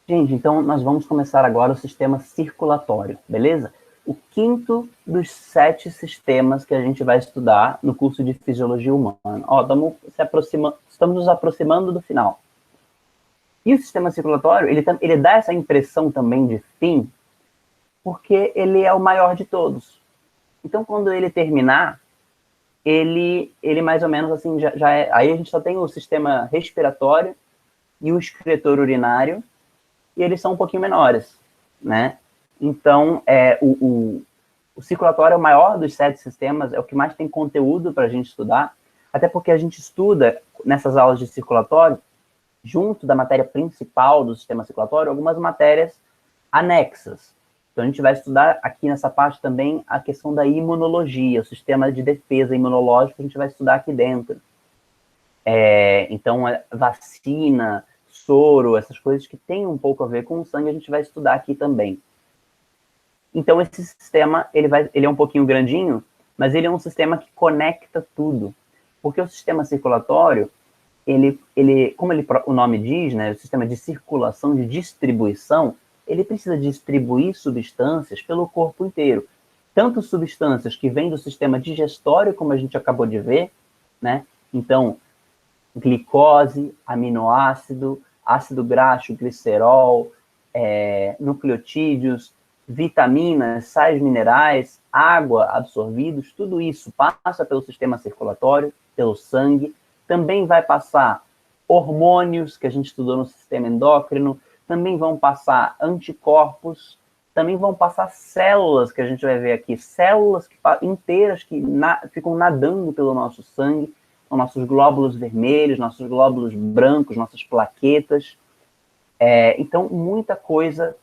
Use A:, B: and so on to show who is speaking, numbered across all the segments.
A: Gente, então nós vamos começar agora o sistema circulatório, beleza? O quinto dos 7 sistemas que a gente vai estudar no curso de Fisiologia Humana. Ó, estamos nos aproximando do final. E o sistema circulatório, ele dá essa impressão também de fim, porque ele é o maior de todos. Então, quando ele terminar, ele mais ou menos assim, já é... Aí a gente só tem o sistema respiratório e o excretor urinário, e eles são um pouquinho menores, né? Então, o circulatório é o maior dos 7 sistemas, é o que mais tem conteúdo para a gente estudar, até porque a gente estuda, nessas aulas de circulatório, junto da matéria principal do sistema circulatório, algumas matérias anexas. Então, a gente vai estudar aqui nessa parte também a questão da imunologia, o sistema de defesa imunológico, a gente vai estudar aqui dentro. Então, vacina, soro, essas coisas que têm um pouco a ver com o sangue, a gente vai estudar aqui também. Então, esse sistema, ele é um pouquinho grandinho, mas ele é um sistema que conecta tudo. Porque o sistema circulatório, como o nome diz, né, o sistema de circulação, de distribuição, ele precisa distribuir substâncias pelo corpo inteiro. Tanto substâncias que vêm do sistema digestório, como a gente acabou de ver, né? Então, glicose, aminoácido, ácido graxo, glicerol, nucleotídeos, vitaminas, sais minerais, água absorvidos, tudo isso passa pelo sistema circulatório, pelo sangue, também vai passar hormônios, que a gente estudou no sistema endócrino, também vão passar anticorpos, também vão passar células, que a gente vai ver aqui, células inteiras que ficam nadando pelo nosso sangue, são nossos glóbulos vermelhos, nossos glóbulos brancos, nossas plaquetas. Então, muita coisa.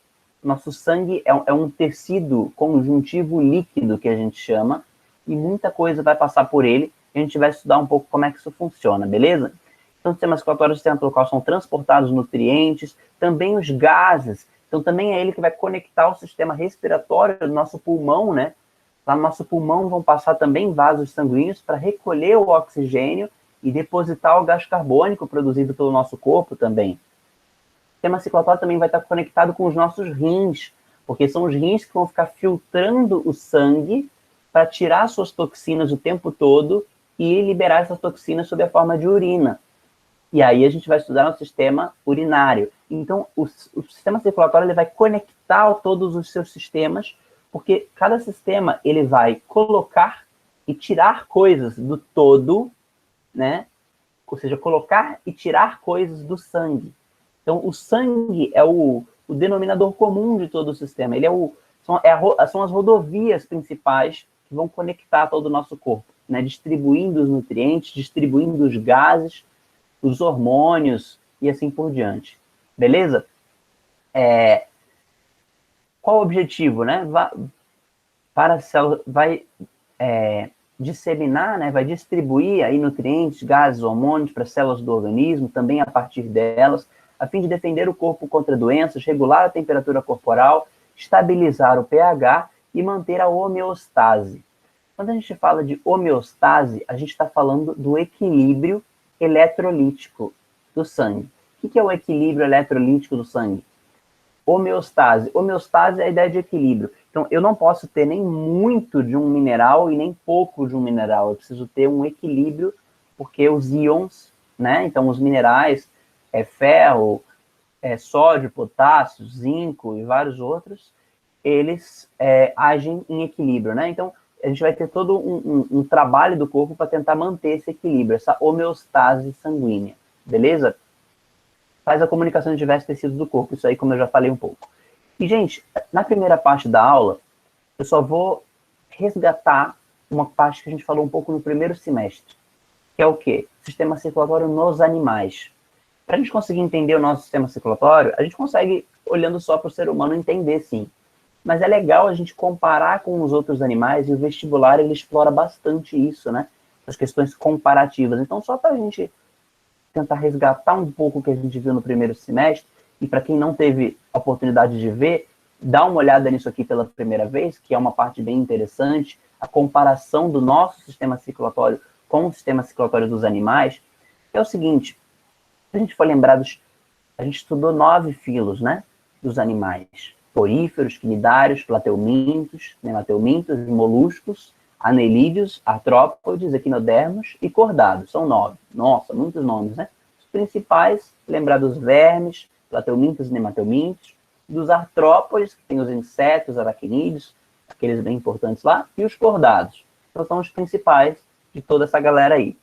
A: Nosso sangue é um tecido conjuntivo líquido, que a gente chama, e muita coisa vai passar por ele, e a gente vai estudar um pouco como é que isso funciona, beleza? Então, o sistema circulatório é o sistema pelo qual são transportados nutrientes, também os gases. Então, também é ele que vai conectar o sistema respiratório do nosso pulmão, né? Lá no nosso pulmão vão passar também vasos sanguíneos para recolher o oxigênio e depositar o gás carbônico produzido pelo nosso corpo também. O sistema circulatório também vai estar conectado com os nossos rins, porque são os rins que vão ficar filtrando o sangue para tirar suas toxinas o tempo todo e liberar essas toxinas sob a forma de urina. E aí a gente vai estudar no sistema urinário. Então, o sistema circulatório ele vai conectar todos os seus sistemas, porque cada sistema ele vai colocar e tirar coisas do todo, né? Ou seja, colocar e tirar coisas do sangue. Então, o sangue é o denominador comum de todo o sistema. Ele são as rodovias principais que vão conectar todo o nosso corpo, né? Distribuindo os nutrientes, distribuindo os gases, os hormônios e assim por diante. Beleza? Qual o objetivo, né? Para a célula, vai disseminar, né? Vai distribuir aí nutrientes, gases, hormônios para as células do organismo, também a partir delas, a fim de defender o corpo contra doenças, regular a temperatura corporal, estabilizar o pH e manter a homeostase. Quando a gente fala de homeostase, a gente está falando do equilíbrio eletrolítico do sangue. O que é o equilíbrio eletrolítico do sangue? Homeostase. Homeostase é a ideia de equilíbrio. Então, eu não posso ter nem muito de um mineral e nem pouco de um mineral. Eu preciso ter um equilíbrio, porque os íons, né? Então, os minerais, ferro, sódio, potássio, zinco e vários outros, eles agem em equilíbrio, né? Então, a gente vai ter todo um trabalho do corpo para tentar manter esse equilíbrio, essa homeostase sanguínea, beleza? Faz a comunicação de diversos tecidos do corpo, isso aí como eu já falei um pouco. E, gente, na primeira parte da aula, eu só vou resgatar uma parte que a gente falou um pouco no primeiro semestre, que é o quê? Sistema circulatório nos animais. Para a gente conseguir entender o nosso sistema circulatório, a gente consegue, olhando só para o ser humano, entender sim. Mas é legal a gente comparar com os outros animais, e o vestibular ele explora bastante isso, né? As questões comparativas. Então, só para a gente tentar resgatar um pouco o que a gente viu no primeiro semestre, e para quem não teve a oportunidade de ver, dá uma olhada nisso aqui pela primeira vez, que é uma parte bem interessante, a comparação do nosso sistema circulatório com o sistema circulatório dos animais, é o seguinte, se a gente for lembrar, a gente estudou 9 filos, né? dos animais poríferos, quinidários, plateumintos, nemateumintos, moluscos, anelídeos, artrópodes, equinodermos e cordados. São 9. Nossa, muitos nomes, né? Os principais, lembrar dos vermes, plateumintos e nemateumintos, dos artrópodes, que tem os insetos, aracnídeos, aqueles bem importantes lá, e os cordados. Então são os principais de toda essa galera aí.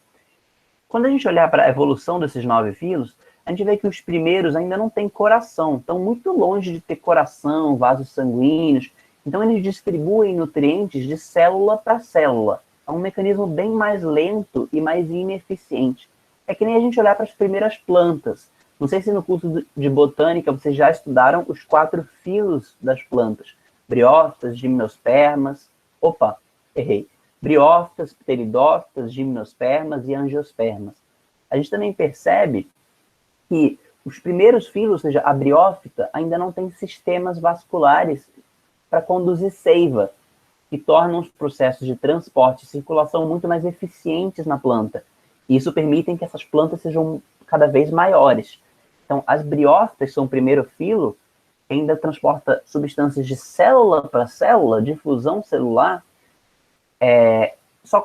A: Quando a gente olhar para a evolução desses 9 filos, a gente vê que os primeiros ainda não têm coração, estão muito longe de ter coração, vasos sanguíneos. Então, eles distribuem nutrientes de célula para célula. É um mecanismo bem mais lento e mais ineficiente. É que nem a gente olhar para as primeiras plantas. Não sei se no curso de botânica vocês já estudaram os 4 filos das plantas. Briófitas, gimnospermas... Opa, errei. Briófitas, pteridófitas, gimnospermas e angiospermas. A gente também percebe que os primeiros filos, ou seja, a briófita, ainda não tem sistemas vasculares para conduzir seiva, que tornam os processos de transporte e circulação muito mais eficientes na planta. E isso permite que essas plantas sejam cada vez maiores. Então, as briófitas são o primeiro filo, que ainda transporta substâncias de célula para célula, difusão celular,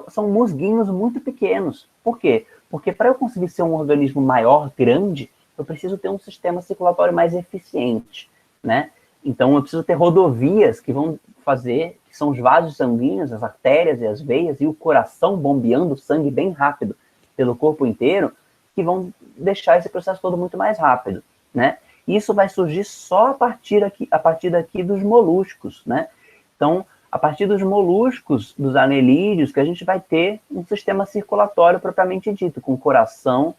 A: são musguinhos muito pequenos. Por quê? Porque para eu conseguir ser um organismo maior, grande, eu preciso ter um sistema circulatório mais eficiente, né? Então, eu preciso ter rodovias que vão fazer, que são os vasos sanguíneos, as artérias e as veias, e o coração bombeando sangue bem rápido pelo corpo inteiro, que vão deixar esse processo todo muito mais rápido, né? Isso vai surgir só a partir daqui dos moluscos, né? Então, a partir dos moluscos, dos anelídeos, que a gente vai ter um sistema circulatório propriamente dito, com coração,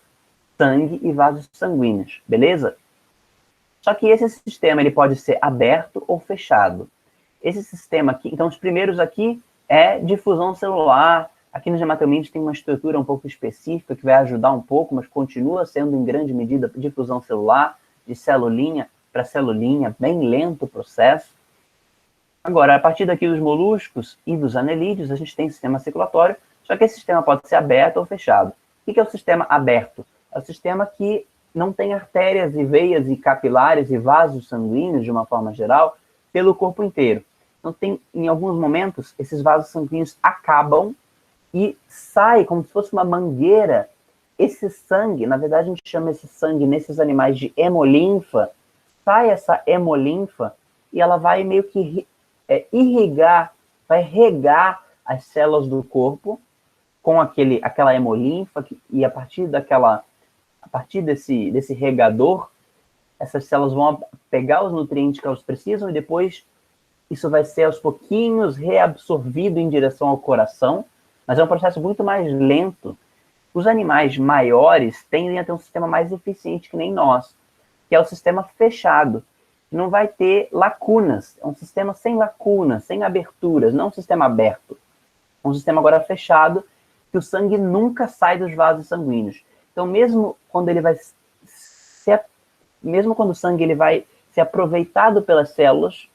A: sangue e vasos sanguíneos, beleza? Só que esse sistema ele pode ser aberto ou fechado. Esse sistema aqui, então os primeiros aqui é difusão celular. Aqui nos hematomintes tem uma estrutura um pouco específica que vai ajudar um pouco, mas continua sendo em grande medida difusão celular, de celulinha para celulinha, bem lento o processo. Agora, a partir daqui dos moluscos e dos anelídeos, a gente tem sistema circulatório, só que esse sistema pode ser aberto ou fechado. O que é o sistema aberto? É o sistema que não tem artérias e veias e capilares e vasos sanguíneos, de uma forma geral, pelo corpo inteiro. Então, em alguns momentos, esses vasos sanguíneos acabam e sai como se fosse uma mangueira. Esse sangue, na verdade, a gente chama esse sangue nesses animais de hemolinfa, sai essa hemolinfa e ela vai meio que irrigar, vai regar as células do corpo com aquela hemolinfa, e a partir desse regador, essas células vão pegar os nutrientes que elas precisam e depois isso vai ser aos pouquinhos reabsorvido em direção ao coração, mas é um processo muito mais lento. Os animais maiores tendem a ter um sistema mais eficiente que nem nós, que é o sistema fechado. Não vai ter lacunas, é um sistema sem lacunas, sem aberturas, não um sistema aberto. É um sistema agora fechado, que o sangue nunca sai dos vasos sanguíneos. Então, mesmo quando o sangue ele vai ser aproveitado pelas células,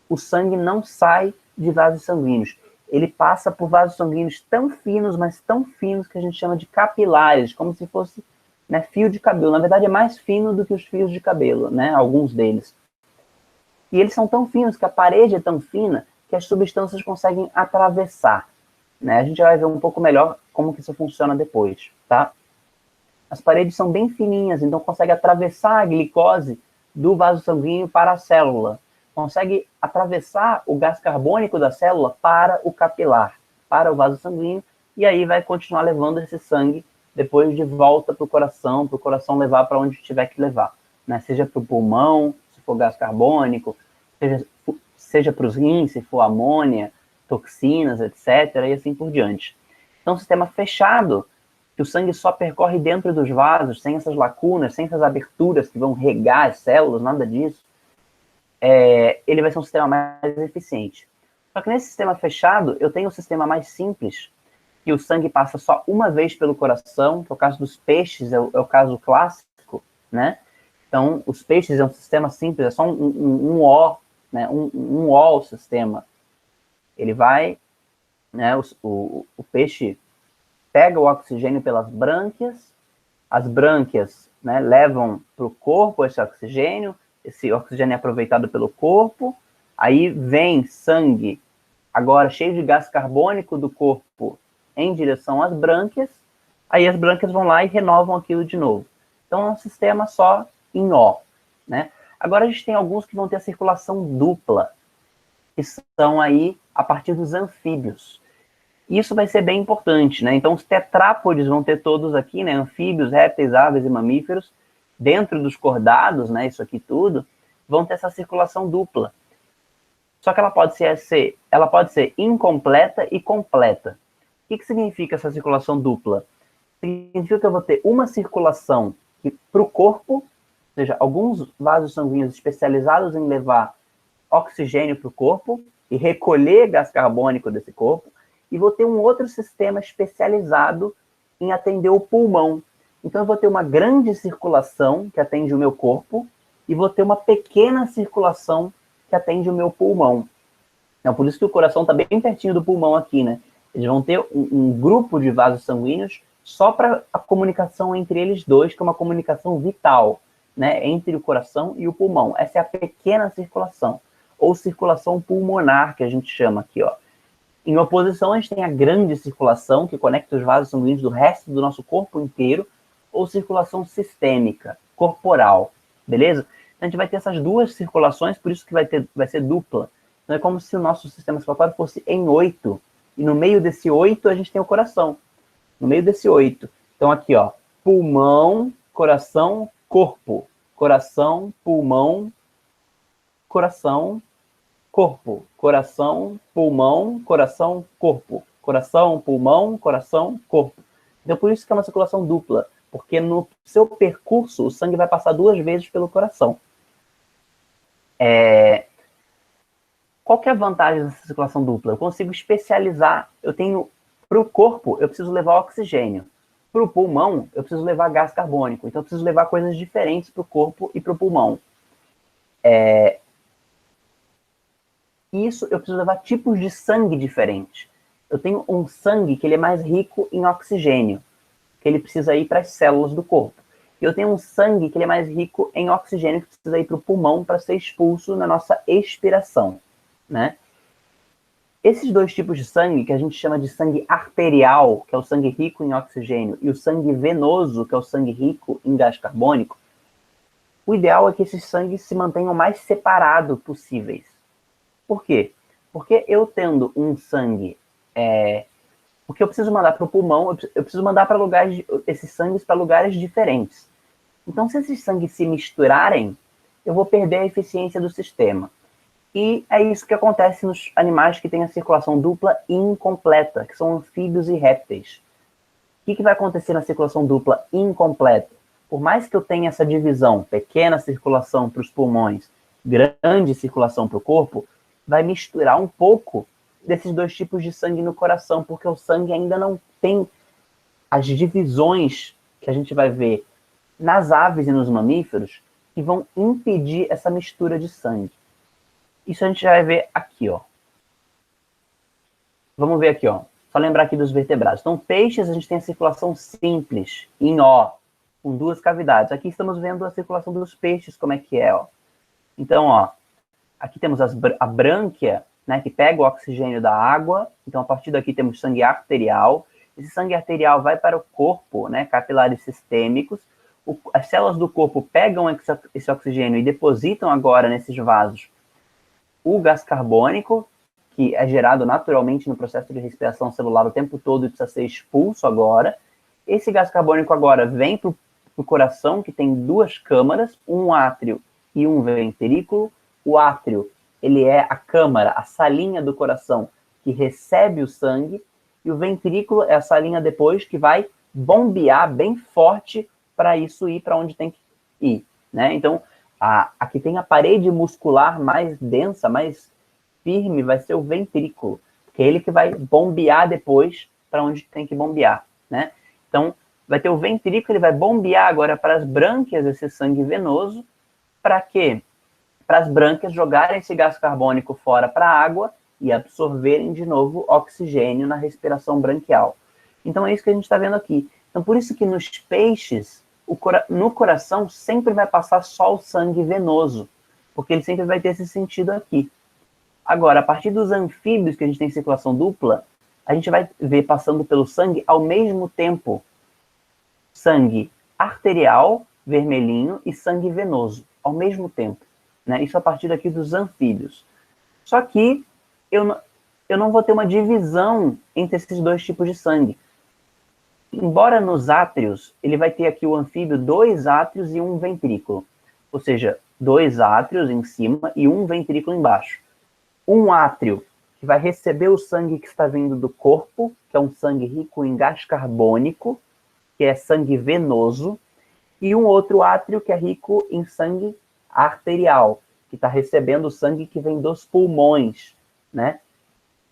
A: o sangue não sai de vasos sanguíneos. Ele passa por vasos sanguíneos tão finos, mas tão finos, que a gente chama de capilares, como se fosse, né, fio de cabelo. Na verdade, é mais fino do que os fios de cabelo, né, alguns deles. E eles são tão finos que a parede é tão fina que as substâncias conseguem atravessar, né? A gente vai ver um pouco melhor como que isso funciona depois, tá? As paredes são bem fininhas, então consegue atravessar a glicose do vaso sanguíneo para a célula. Consegue atravessar o gás carbônico da célula para o capilar, para o vaso sanguíneo, e aí vai continuar levando esse sangue depois de volta para o coração levar para onde tiver que levar, né? Seja para o pulmão, se for gás carbônico, seja para os rins, se for amônia, toxinas, etc., e assim por diante. Então, um sistema fechado, que o sangue só percorre dentro dos vasos, sem essas lacunas, sem essas aberturas que vão regar as células, nada disso, ele vai ser um sistema mais eficiente. Só que nesse sistema fechado, eu tenho um sistema mais simples, que o sangue passa só uma vez pelo coração, que é o caso dos peixes, é o caso clássico, né? Então, os peixes é um sistema simples, é só um O, né? Um O o sistema. Ele vai, né? O peixe pega o oxigênio pelas brânquias, as brânquias, né, levam para o corpo esse oxigênio esse oxigênio é aproveitado pelo corpo, aí vem sangue, agora cheio de gás carbônico do corpo em direção às brânquias, aí as brânquias vão lá e renovam aquilo de novo. Então é um sistema só em O, né? Agora a gente tem alguns que vão ter a circulação dupla, que são aí a partir dos anfíbios. Isso vai ser bem importante, né? Então os tetrápodes vão ter todos aqui, né? Anfíbios, répteis, aves e mamíferos, dentro dos cordados, né? Isso aqui tudo, vão ter essa circulação dupla. Só que ela pode ser incompleta e completa. O que significa essa circulação dupla? Significa que eu vou ter uma circulação para o corpo, ou seja, alguns vasos sanguíneos especializados em levar oxigênio para o corpo e recolher gás carbônico desse corpo, e vou ter um outro sistema especializado em atender o pulmão. Então eu vou ter uma grande circulação que atende o meu corpo e vou ter uma pequena circulação que atende o meu pulmão. Então, por isso que o coração está bem pertinho do pulmão aqui, né? Eles vão ter um grupo de vasos sanguíneos só para a comunicação entre eles dois, que é uma comunicação vital, né? Entre o coração e o pulmão. Essa é a pequena circulação, ou circulação pulmonar, que a gente chama aqui, ó. Em oposição, a gente tem a grande circulação, que conecta os vasos sanguíneos do resto do nosso corpo inteiro, ou circulação sistêmica, corporal, beleza? Então, a gente vai ter essas duas circulações, por isso que vai ser dupla. Então, é como se o nosso sistema circulatório fosse em 8, e no meio desse 8 a gente tem o coração. No meio desse 8. Então, aqui, ó, pulmão, coração, corpo. Coração, pulmão, coração, corpo. Coração, pulmão, coração, corpo. Coração, pulmão, coração, corpo. Então, por isso que é uma circulação dupla, porque no seu percurso o sangue vai passar 2 vezes pelo coração. Qual que é a vantagem dessa circulação dupla? Eu consigo especializar. Eu tenho, para o corpo, eu preciso levar oxigênio. Para o pulmão, eu preciso levar gás carbônico. Então, eu preciso levar coisas diferentes para o corpo e para o pulmão. Isso, eu preciso levar tipos de sangue diferentes. Eu tenho um sangue que ele é mais rico em oxigênio, que ele precisa ir para as células do corpo. E eu tenho um sangue que ele é mais rico em oxigênio, que precisa ir para o pulmão para ser expulso na nossa expiração, né? Esses 2 tipos de sangue, que a gente chama de sangue arterial, que é o sangue rico em oxigênio, e o sangue venoso, que é o sangue rico em gás carbônico, o ideal é que esses sangues se mantenham o mais separados possíveis. Por quê? Porque eu tendo um sangue, porque eu preciso mandar para o pulmão, eu preciso mandar para lugares, esses sangues para lugares diferentes. Então, se esses sangues se misturarem, eu vou perder a eficiência do sistema. E é isso que acontece nos animais que têm a circulação dupla incompleta, que são anfíbios e répteis. O que vai acontecer na circulação dupla incompleta? Por mais que eu tenha essa divisão, pequena circulação para os pulmões, grande circulação para o corpo, vai misturar um pouco desses 2 tipos de sangue no coração, porque o sangue ainda não tem as divisões que a gente vai ver nas aves e nos mamíferos que vão impedir essa mistura de sangue. Isso a gente já vai ver aqui, ó. Vamos ver aqui, ó. Só lembrar aqui dos vertebrados. Então, peixes, a gente tem a circulação simples, em O, com 2 cavidades. Aqui estamos vendo a circulação dos peixes, como é que é, ó. Então, ó, aqui temos a brânquia, né, que pega o oxigênio da água. Então, a partir daqui temos sangue arterial. Esse sangue arterial vai para o corpo, né, capilares sistêmicos. As células do corpo pegam esse oxigênio e depositam agora nesses vasos o gás carbônico, que é gerado naturalmente no processo de respiração celular o tempo todo e precisa ser expulso agora. Esse gás carbônico agora vem para o coração, que tem 2 câmaras, um átrio e um ventrículo. O átrio, ele é a câmara, a salinha do coração que recebe o sangue, e o ventrículo é a salinha depois que vai bombear bem forte para isso ir para onde tem que ir, né? Então, aqui tem a parede muscular mais densa, mais firme, vai ser o ventrículo, que é ele que vai bombear depois para onde tem que bombear, né? Então, vai ter o ventrículo, ele vai bombear agora para as brânquias esse sangue venoso, para quê? Para as brânquias jogarem esse gás carbônico fora para a água e absorverem de novo oxigênio na respiração branquial. Então, é isso que a gente está vendo aqui. Então, por isso que nos peixes, no coração sempre vai passar só o sangue venoso. porque ele sempre vai ter esse sentido aqui. Agora, a partir dos anfíbios que a gente tem circulação dupla, a gente vai ver passando pelo sangue ao mesmo tempo sangue arterial, vermelhinho, e sangue venoso, ao mesmo tempo. Né? Isso a partir daqui dos anfíbios. Só que eu não vou ter uma divisão entre esses dois tipos de sangue. Embora nos átrios, ele vai ter aqui o anfíbio 2 átrios e 1 ventrículo. Ou seja, 2 átrios em cima e 1 ventrículo embaixo. Um átrio que vai receber o sangue que está vindo do corpo, que é um sangue rico em gás carbônico, que é sangue venoso, e um outro átrio que é rico em sangue arterial, que está recebendo o sangue que vem dos pulmões, né?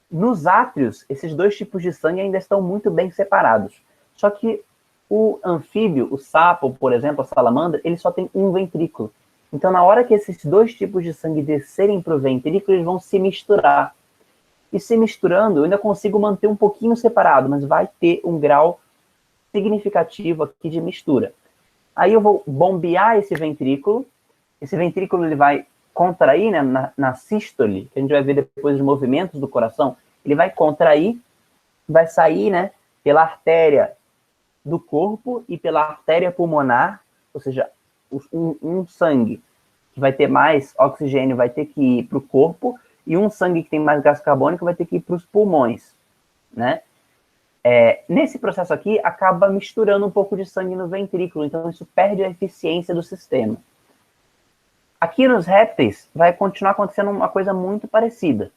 A: Nos átrios, esses dois tipos de sangue ainda estão muito bem separados. Só que o anfíbio, o sapo, por exemplo, a salamandra, ele só tem um ventrículo. Então, na hora que esses dois tipos de sangue descerem para o ventrículo, eles vão se misturar. E se misturando, eu ainda consigo manter um pouquinho separado, mas vai ter um grau significativo aqui de mistura. Aí eu vou bombear esse ventrículo ele vai contrair, né, na sístole, que a gente vai ver depois os movimentos do coração, ele vai contrair, vai sair, né, pela artéria do corpo e pela artéria pulmonar, ou seja, um sangue que vai ter mais oxigênio vai ter que ir para o corpo, e um sangue que tem mais gás carbônico vai ter que ir para os pulmões, né? Nesse processo aqui, acaba misturando um pouco de sangue no ventrículo, então isso perde a eficiência do sistema. Aqui nos répteis, vai continuar acontecendo uma coisa muito parecida.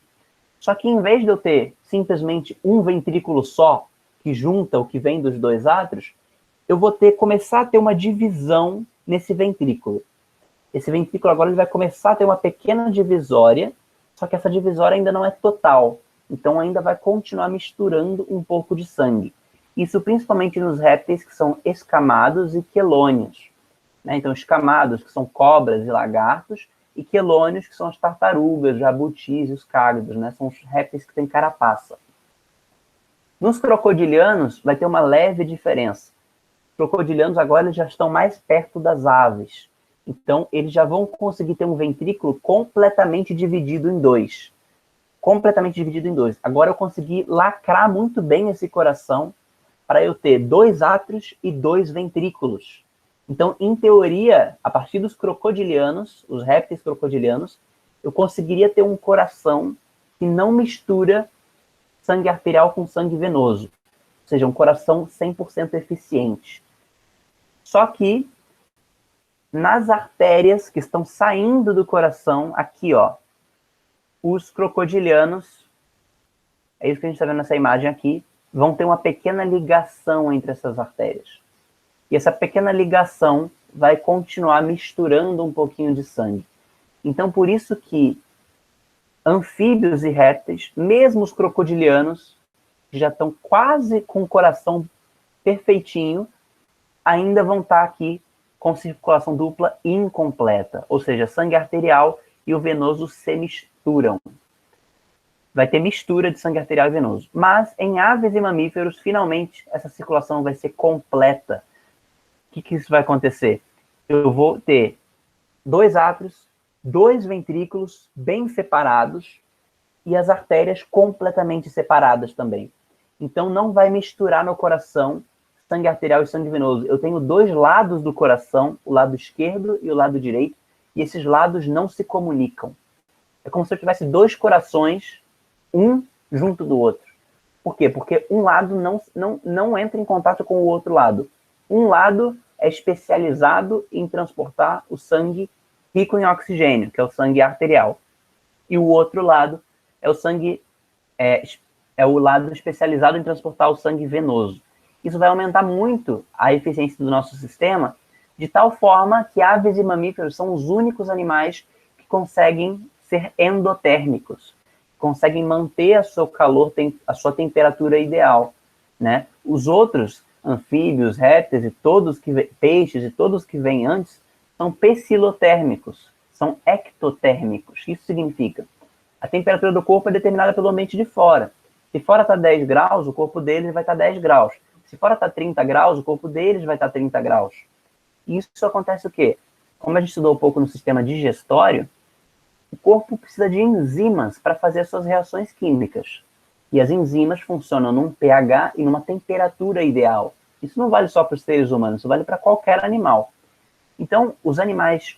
A: Só que em vez de eu ter simplesmente um ventrículo só, que junta o que vem dos dois átrios, eu vou começar a ter uma divisão nesse ventrículo. Esse ventrículo agora ele vai começar a ter uma pequena divisória, só que essa divisória ainda não é total. Então ainda vai continuar misturando um pouco de sangue. Isso principalmente nos répteis que são escamados e quelônios. Né? Então escamados, que são cobras e lagartos, e quelônios, que são as tartarugas, jabutis e os cálidos, né? São os répteis que têm carapaça. Nos crocodilianos vai ter uma leve diferença. Os crocodilianos agora eles já estão mais perto das aves. Então eles já vão conseguir ter um ventrículo completamente dividido em dois. Completamente dividido em dois. Agora eu consegui lacrar muito bem esse coração para eu ter 2 átrios e 2 ventrículos. Então, em teoria, a partir dos crocodilianos, os répteis crocodilianos, eu conseguiria ter um coração que não mistura sangue arterial com sangue venoso. Ou seja, um coração 100% eficiente. Só que, nas artérias que estão saindo do coração, aqui, ó, os crocodilianos, é isso que a gente está vendo nessa imagem aqui, vão ter uma pequena ligação entre essas artérias. E essa pequena ligação vai continuar misturando um pouquinho de sangue. Então, por isso que anfíbios e répteis, mesmo os crocodilianos, que já estão quase com o coração perfeitinho, ainda vão estar aqui com circulação dupla incompleta. Ou seja, sangue arterial e o venoso se misturam. Vai ter mistura de sangue arterial e venoso. Mas em aves e mamíferos, finalmente, essa circulação vai ser completa. O que isso vai acontecer? Eu vou ter 2 átrios, 2 ventrículos bem separados e as artérias completamente separadas também. Então não vai misturar no coração sangue arterial e sangue venoso. Eu tenho 2 lados do coração, o lado esquerdo e o lado direito, e esses lados não se comunicam. É como se eu tivesse 2 corações, um junto do outro. Por quê? Porque um lado não entra em contato com o outro lado. Um lado é especializado em transportar o sangue rico em oxigênio, que é o sangue arterial. E o outro lado é o sangue o lado especializado em transportar o sangue venoso. Isso vai aumentar muito a eficiência do nosso sistema, de tal forma que aves e mamíferos são os únicos animais que conseguem ser endotérmicos, conseguem manter a seu calor, a sua temperatura ideal, né? Os outros anfíbios, répteis e peixes e todos que vêm antes são pecilotérmicos, são ectotérmicos. Isso significa a temperatura do corpo é determinada pelo ambiente de fora. Se fora está 10 graus, o corpo deles vai estar 10 graus. Se fora está 30 graus, o corpo deles vai estar 30 graus. E isso acontece o quê? Como a gente estudou um pouco no sistema digestório, o corpo precisa de enzimas para fazer as suas reações químicas. E as enzimas funcionam num pH e numa temperatura ideal. Isso não vale só para os seres humanos, isso vale para qualquer animal. Então, os animais,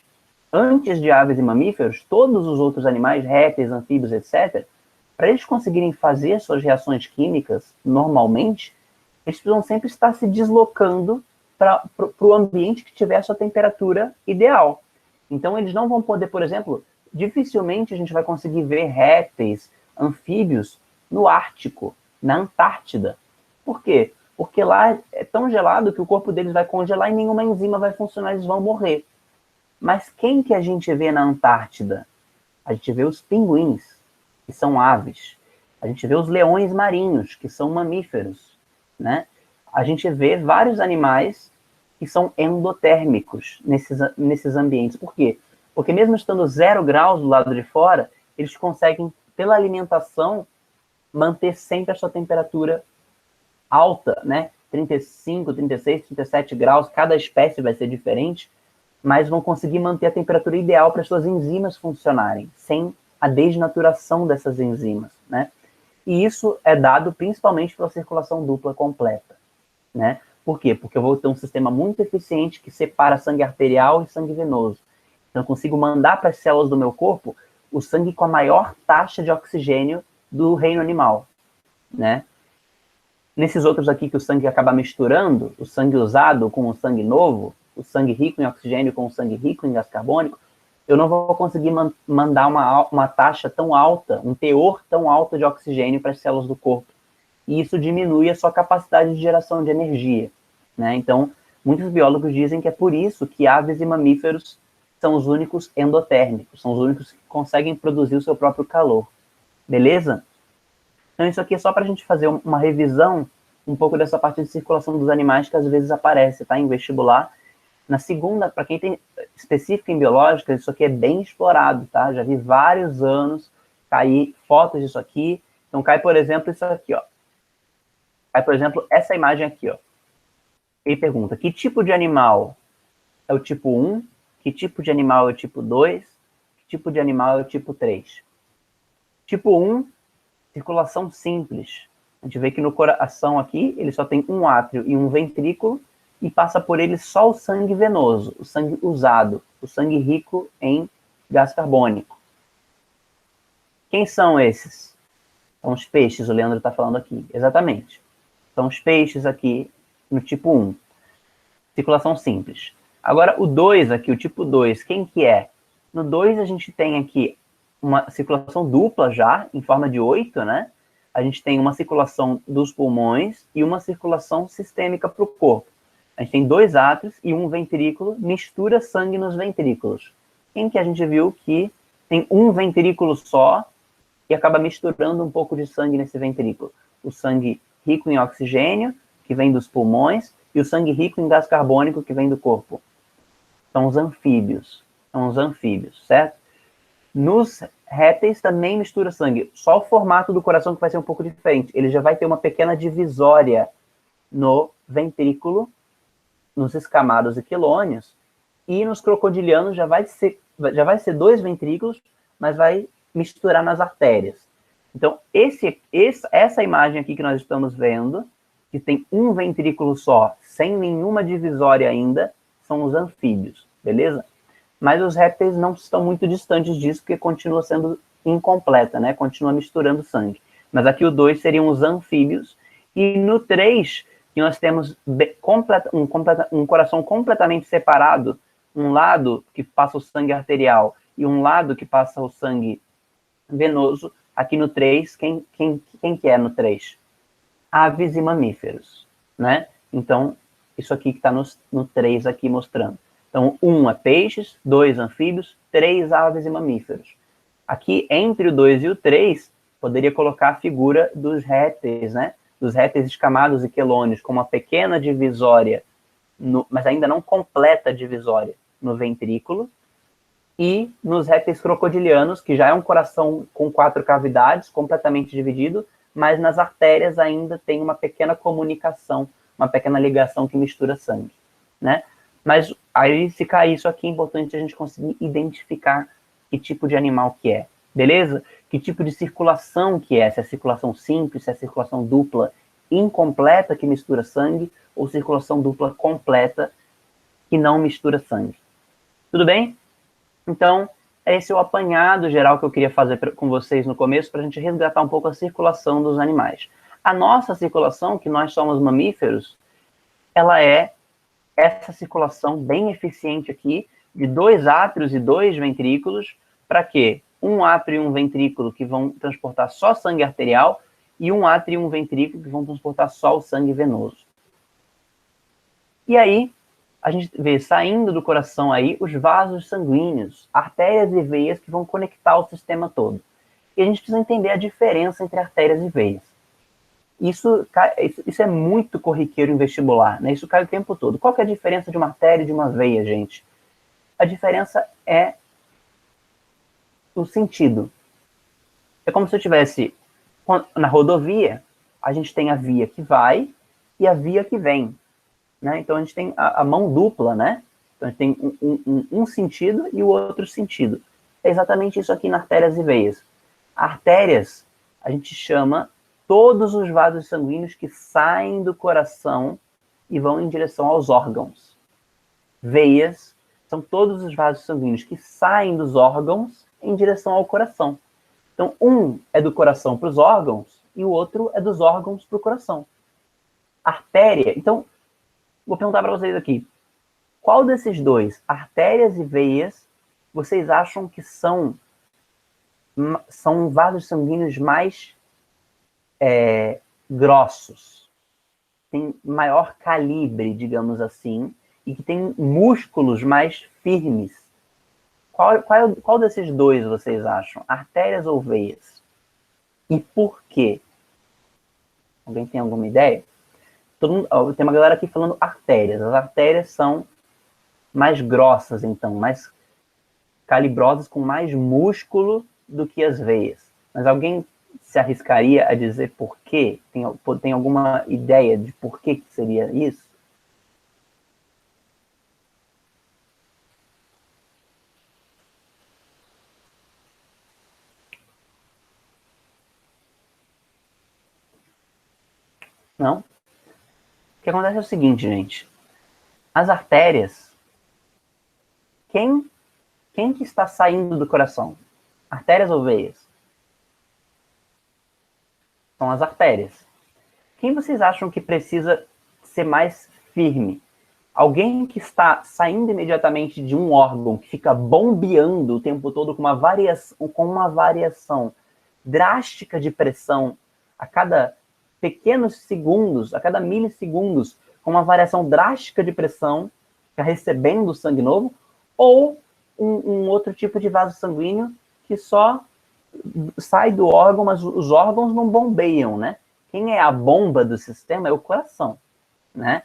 A: antes de aves e mamíferos, todos os outros animais, répteis, anfíbios, etc., para eles conseguirem fazer suas reações químicas normalmente, eles precisam sempre estar se deslocando para o ambiente que tiver a sua temperatura ideal. Então, eles não vão poder, por exemplo, dificilmente a gente vai conseguir ver répteis, anfíbios, no Ártico, na Antártida. Por quê? Porque lá é tão gelado que o corpo deles vai congelar e nenhuma enzima vai funcionar, eles vão morrer. Mas quem que a gente vê na Antártida? A gente vê os pinguins, que são aves. A gente vê os leões marinhos, que são mamíferos, né? A gente vê vários animais que são endotérmicos nesses ambientes. Por quê? Porque mesmo estando 0 graus do lado de fora, eles conseguem, pela alimentação, manter sempre a sua temperatura alta, né? 35, 36, 37 graus, cada espécie vai ser diferente, mas vão conseguir manter a temperatura ideal para as suas enzimas funcionarem, sem a desnaturação dessas enzimas, né? E isso é dado principalmente pela circulação dupla completa, né? Por quê? Porque eu vou ter um sistema muito eficiente que separa sangue arterial e sangue venoso. Então, eu consigo mandar para as células do meu corpo o sangue com a maior taxa de oxigênio do reino animal, né? Nesses outros aqui que o sangue acaba misturando, o sangue usado com o sangue novo, o sangue rico em oxigênio com o sangue rico em gás carbônico, eu não vou conseguir mandar uma taxa tão alta, um teor tão alto de oxigênio para as células do corpo. E isso diminui a sua capacidade de geração de energia, né? Então, muitos biólogos dizem que é por isso que aves e mamíferos são os únicos endotérmicos, são os únicos que conseguem produzir o seu próprio calor. Beleza? Então, isso aqui é só para a gente fazer uma revisão um pouco dessa parte de circulação dos animais que às vezes aparece, tá? Em vestibular. Na segunda, para quem tem específico em biológica, isso aqui é bem explorado, tá? Já vi vários anos cair fotos disso aqui. Então, cai, por exemplo, isso aqui, ó. Cai, por exemplo, essa imagem aqui, ó. Ele pergunta, que tipo de animal é o tipo 1? Que tipo de animal é o tipo 2? Que tipo de animal é o tipo 3? Tipo 1, circulação simples. A gente vê que no coração aqui, ele só tem um átrio e um ventrículo, e passa por ele só o sangue venoso, o sangue usado, o sangue rico em gás carbônico. Quem são esses? São os peixes, o Leandro está falando aqui. Exatamente. São os peixes aqui no tipo 1. Circulação simples. Agora, o 2 aqui, o tipo 2, quem que é? No 2, a gente tem aqui uma circulação dupla já, em forma de 8, né? A gente tem uma circulação dos pulmões e uma circulação sistêmica para o corpo. A gente tem 2 átrios e um ventrículo, mistura sangue nos ventrículos. Quem que a gente viu que tem um ventrículo só e acaba misturando um pouco de sangue nesse ventrículo? O sangue rico em oxigênio, que vem dos pulmões, e o sangue rico em gás carbônico, que vem do corpo. São os anfíbios. São os anfíbios, certo? Nos répteis também mistura sangue. Só o formato do coração que vai ser um pouco diferente. Ele já vai ter uma pequena divisória no ventrículo, nos escamados e quelônios, e nos crocodilianos já vai ser 2 ventrículos, mas vai misturar nas artérias. Então, essa imagem aqui que nós estamos vendo, que tem um ventrículo só, sem nenhuma divisória ainda, são os anfíbios, beleza? Mas os répteis não estão muito distantes disso, porque continua sendo incompleta, né? Continua misturando sangue. Mas aqui o 2 seriam os anfíbios, e no 3, que nós temos um coração completamente separado, um lado que passa o sangue arterial e um lado que passa o sangue venoso. Aqui no 3, quem que é no 3? Aves e mamíferos, né? Então, isso aqui que está no 3 aqui mostrando. Então, 1 é peixes, 2 anfíbios, 3 aves e mamíferos. Aqui, entre o 2 e o 3, poderia colocar a figura dos répteis, né? Dos répteis escamados e quelônios, com uma pequena divisória, mas ainda não completa divisória, no ventrículo, e nos répteis crocodilianos, que já é um coração com 4 cavidades, completamente dividido, mas nas artérias ainda tem uma pequena comunicação, uma pequena ligação que mistura sangue, né? Mas aí, se cair isso aqui, é importante a gente conseguir identificar que tipo de animal que é, beleza? Que tipo de circulação que é, se é circulação simples, se é circulação dupla incompleta que mistura sangue, ou circulação dupla completa que não mistura sangue. Tudo bem? Então, esse é o apanhado geral que eu queria fazer com vocês no começo, para a gente resgatar um pouco a circulação dos animais. A nossa circulação, que nós somos mamíferos, ela é essa circulação bem eficiente aqui, de 2 átrios e 2 ventrículos, para quê? Um átrio e um ventrículo que vão transportar só sangue arterial, e um átrio e um ventrículo que vão transportar só o sangue venoso. E aí, a gente vê saindo do coração aí os vasos sanguíneos, artérias e veias que vão conectar o sistema todo. E a gente precisa entender a diferença entre artérias e veias. Isso é muito corriqueiro em vestibular, né? Isso cai o tempo todo. Qual que é a diferença de uma artéria e de uma veia, gente? A diferença é o sentido. É como se eu tivesse na rodovia, a gente tem a via que vai e a via que vem, né? Então a gente tem a mão dupla, né? Então a gente tem um sentido e o outro sentido. É exatamente isso aqui nas artérias e veias. Artérias, a gente chama todos os vasos sanguíneos que saem do coração e vão em direção aos órgãos. Veias são todos os vasos sanguíneos que saem dos órgãos em direção ao coração. Então, um é do coração para os órgãos e o outro é dos órgãos para o coração. Artéria, então, vou perguntar para vocês aqui, qual desses dois, artérias e veias, vocês acham que são vasos sanguíneos mais grossos, tem maior calibre, digamos assim, e que tem músculos mais firmes? Qual desses dois vocês acham? Artérias ou veias? E por quê? Alguém tem alguma ideia? Tem uma galera aqui falando artérias. As artérias são mais grossas, então, mais calibrosas, com mais músculo do que as veias. Mas alguém se arriscaria a dizer por quê? Tem alguma ideia de por que seria isso? Não? O que acontece é o seguinte, gente. As artérias, quem que está saindo do coração? Artérias ou veias? São as artérias. Quem vocês acham que precisa ser mais firme? Alguém que está saindo imediatamente de um órgão, que fica bombeando o tempo todo com uma variação drástica de pressão a cada pequenos segundos, a cada milissegundos, com uma variação drástica de pressão, fica recebendo sangue novo, ou um outro tipo de vaso sanguíneo que só sai do órgão, mas os órgãos não bombeiam, né? Quem é a bomba do sistema é o coração, né?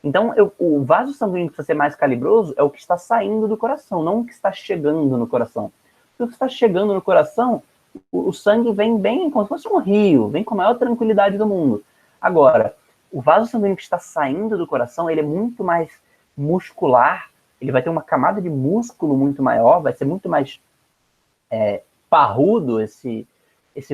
A: Então, o vaso sanguíneo que precisa ser mais calibroso é o que está saindo do coração, não o que está chegando no coração. Porque o que está chegando no coração, o sangue vem bem como se fosse um rio, vem com a maior tranquilidade do mundo. Agora, o vaso sanguíneo que está saindo do coração, ele é muito mais muscular, ele vai ter uma camada de músculo muito maior, vai ser muito mais parrudo esse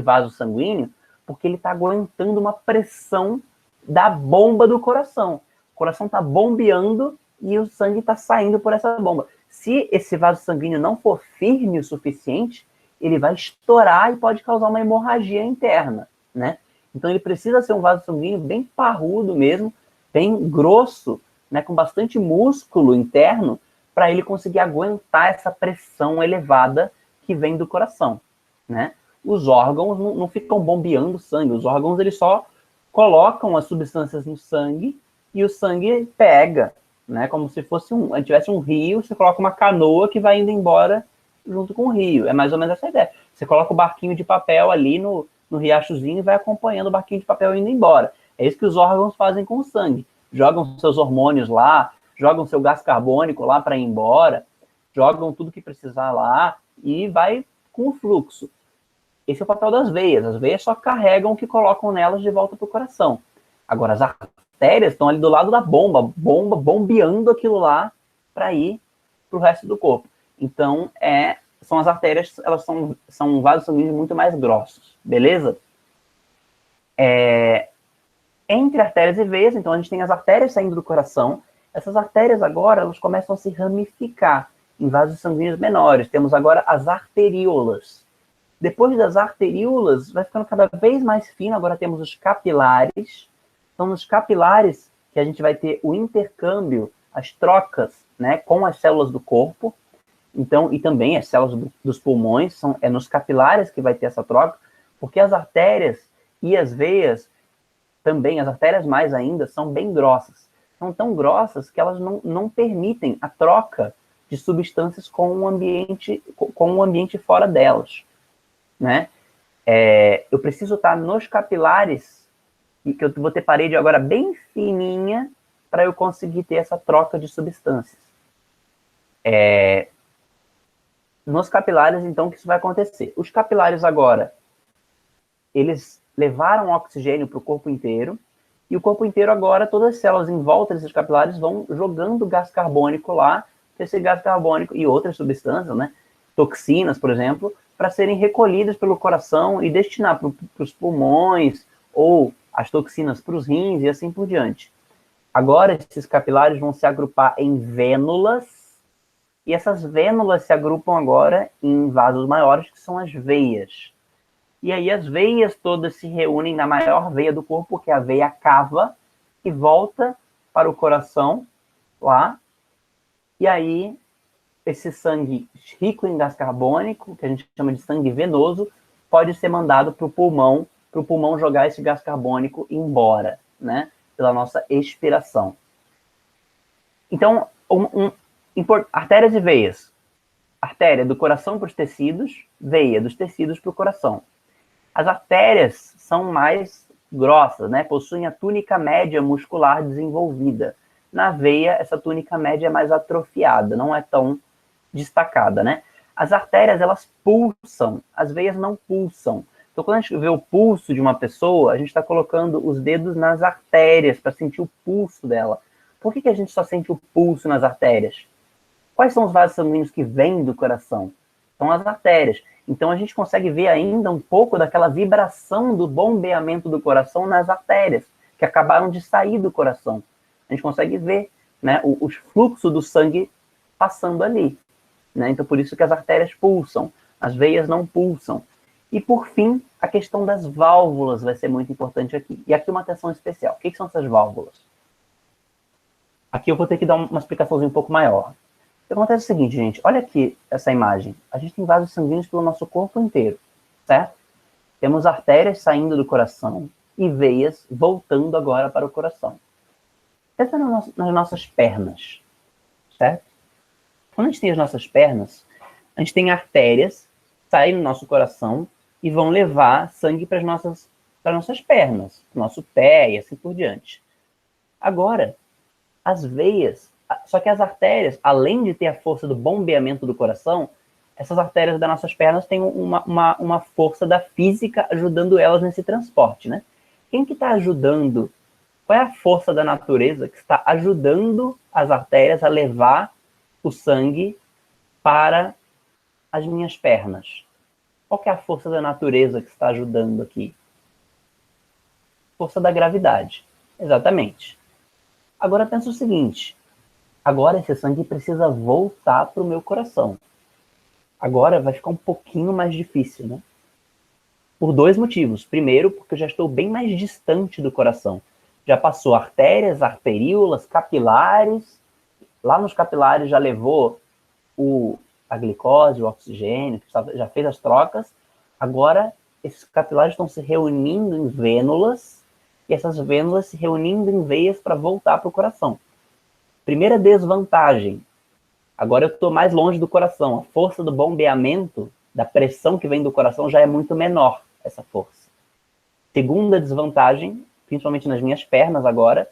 A: vaso sanguíneo, porque ele está aguentando uma pressão da bomba do coração. O coração está bombeando e o sangue está saindo por essa bomba. Se esse vaso sanguíneo não for firme o suficiente, ele vai estourar e pode causar uma hemorragia interna, né? Então ele precisa ser um vaso sanguíneo bem parrudo mesmo, bem grosso, né, com bastante músculo interno, para ele conseguir aguentar essa pressão elevada que vem do coração, né? Os órgãos não ficam bombeando sangue, os órgãos eles só colocam as substâncias no sangue e o sangue pega, né? Como se fosse tivesse um rio, você coloca uma canoa que vai indo embora junto com o rio. É mais ou menos essa ideia. Você coloca o barquinho de papel ali no riachozinho e vai acompanhando o barquinho de papel indo embora. É isso que os órgãos fazem com o sangue. Jogam seus hormônios lá, jogam seu gás carbônico lá para ir embora, jogam tudo que precisar lá e vai com o fluxo. Esse é o papel das veias. As veias só carregam o que colocam nelas de volta para o coração. Agora, as artérias estão ali do lado da bomba bombeando aquilo lá para ir para o resto do corpo. Então, são as artérias, elas são vasos sanguíneos muito mais grossos, beleza? Entre artérias e veias, então a gente tem as artérias saindo do coração. Essas artérias agora, elas começam a se ramificar em vasos sanguíneos menores. Temos agora as arteríolas. Depois das arteríolas, vai ficando cada vez mais fino. Agora temos os capilares. Então, nos capilares, que a gente vai ter o intercâmbio, as trocas, né, com as células do corpo. Então, e também as células dos pulmões, é nos capilares que vai ter essa troca, porque as artérias e as veias, também, as artérias mais ainda, são bem grossas. São tão grossas que elas não permitem a troca de substâncias com o ambiente fora delas, né? Eu preciso estar nos capilares, e que eu vou ter parede agora bem fininha para eu conseguir ter essa troca de substâncias. Nos capilares, então, que isso vai acontecer. Os capilares agora, eles levaram oxigênio para o corpo inteiro, e o corpo inteiro agora, todas as células em volta desses capilares vão jogando gás carbônico lá, esse gás carbônico e outras substâncias, né, toxinas, por exemplo, para serem recolhidas pelo coração e destinar para os pulmões, ou as toxinas para os rins e assim por diante. Agora, esses capilares vão se agrupar em vênulas, e essas vênulas se agrupam agora em vasos maiores, que são as veias. E aí as veias todas se reúnem na maior veia do corpo, que é a veia cava, e volta para o coração lá. E aí esse sangue rico em gás carbônico, que a gente chama de sangue venoso, pode ser mandado para o pulmão jogar esse gás carbônico embora, né? Pela nossa expiração. Então, artérias e veias. Artéria do coração para os tecidos, veia dos tecidos para o coração. As artérias são mais grossas, né? Possuem a túnica média muscular desenvolvida. Na veia, essa túnica média é mais atrofiada, não é tão destacada, né? As artérias, elas pulsam, as veias não pulsam. Então, quando a gente vê o pulso de uma pessoa, a gente está colocando os dedos nas artérias para sentir o pulso dela. Por que a gente só sente o pulso nas artérias? Quais são os vasos sanguíneos que vêm do coração? São as artérias. Então, a gente consegue ver ainda um pouco daquela vibração do bombeamento do coração nas artérias, que acabaram de sair do coração. A gente consegue ver, né, o fluxo do sangue passando ali, né? Então, por isso que as artérias pulsam, as veias não pulsam. E, por fim, a questão das válvulas vai ser muito importante aqui. E aqui uma atenção especial. O que são essas válvulas? Aqui eu vou ter que dar uma explicação um pouco maior. O que acontece é o seguinte, gente, olha aqui essa imagem. A gente tem vasos sanguíneos pelo nosso corpo inteiro, certo? Temos artérias saindo do coração e veias voltando agora para o coração. Pensa nas nossas pernas, certo? Quando a gente tem as nossas pernas, a gente tem artérias saindo do nosso coração e vão levar sangue para as nossas pernas, para o nosso pé e assim por diante. Agora, as veias, só que as artérias, além de ter a força do bombeamento do coração, essas artérias das nossas pernas têm uma força da física ajudando elas nesse transporte, né? Quem que está ajudando? Qual é a força da natureza que está ajudando as artérias a levar o sangue para as minhas pernas? Qual que é a força da natureza que está ajudando aqui? Força da gravidade. Exatamente. Agora pensa o seguinte, agora esse sangue precisa voltar para o meu coração. Agora vai ficar um pouquinho mais difícil, né? Por dois motivos. Primeiro, porque eu já estou bem mais distante do coração. Já passou artérias, arteríolas, capilares. Lá nos capilares já levou a glicose, o oxigênio, já fez as trocas. Agora, esses capilares estão se reunindo em vênulas, e essas vênulas se reunindo em veias para voltar para o coração. Primeira desvantagem, agora eu estou mais longe do coração. A força do bombeamento, da pressão que vem do coração já é muito menor, essa força. Segunda desvantagem, principalmente nas minhas pernas agora,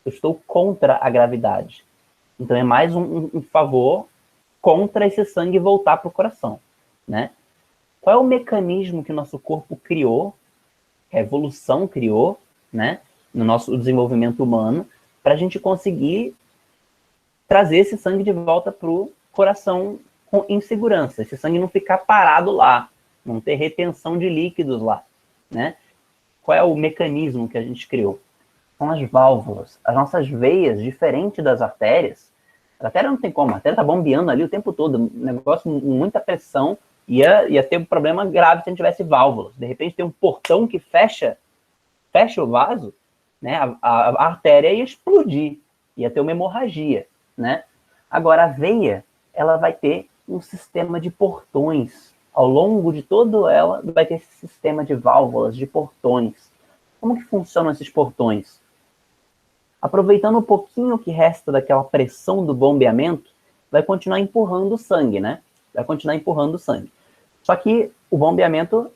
A: eu estou contra a gravidade. Então é mais um favor contra esse sangue voltar para o coração, né? Qual é o mecanismo que o nosso corpo criou, que a evolução criou, né, no nosso desenvolvimento humano, para a gente conseguir trazer esse sangue de volta para o coração em segurança, esse sangue não ficar parado lá, não ter retenção de líquidos lá, né? Qual é o mecanismo que a gente criou? São as válvulas. As nossas veias, diferente das artérias, a artéria não tem como, a artéria tá bombeando ali o tempo todo, um negócio com muita pressão, ia ter um problema grave se a gente tivesse válvulas. De repente tem um portão que fecha o vaso, né? A artéria ia explodir, ia ter uma hemorragia, né? Agora a veia, ela vai ter um sistema de portões. Ao longo de toda ela, vai ter esse sistema de válvulas, de portões. Como que funcionam esses portões? Aproveitando um pouquinho que resta daquela pressão do bombeamento, vai continuar empurrando o sangue, né? Vai continuar empurrando o sangue. Só que o bombeamento,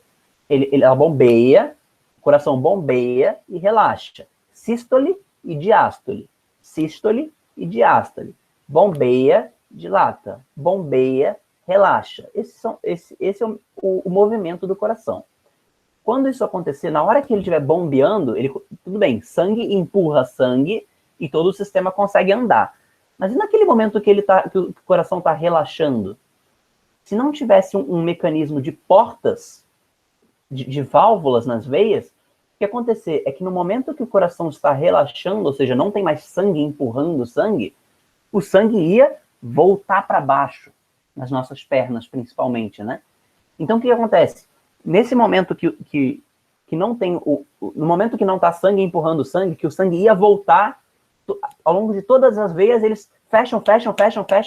A: ela bombeia, o coração bombeia e relaxa. Sístole e diástole. Sístole e diástole. Bombeia, dilata. Bombeia, relaxa. Esse é o movimento do coração. Quando isso acontecer, na hora que ele estiver bombeando, tudo bem, sangue empurra sangue e todo o sistema consegue andar. Mas e naquele momento que o coração está relaxando? Se não tivesse um mecanismo de portas, de válvulas nas veias, o que ia acontecer é que no momento que o coração está relaxando, ou seja, não tem mais sangue empurrando sangue, o sangue ia voltar para baixo, nas nossas pernas principalmente, né? Então o que acontece? Nesse momento que não tem no momento que não está sangue empurrando sangue, que o sangue ia voltar, ao longo de todas as veias, eles fecham,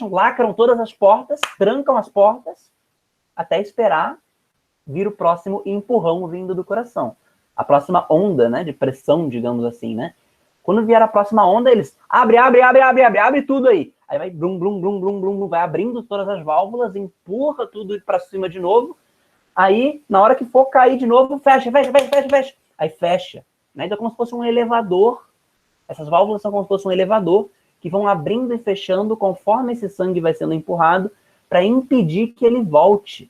A: lacram todas as portas, trancam as portas, até esperar vir o próximo empurrão vindo do coração. A próxima onda, né, de pressão, digamos assim, né? Quando vier a próxima onda, eles abre tudo aí. Aí vai blum, blum, blum, blum, blum, vai abrindo todas as válvulas, empurra tudo para cima de novo. Aí, na hora que for cair de novo, fecha. Aí fecha. Né? Então é como se fosse um elevador. Essas válvulas são como se fosse um elevador que vão abrindo e fechando conforme esse sangue vai sendo empurrado para impedir que ele volte,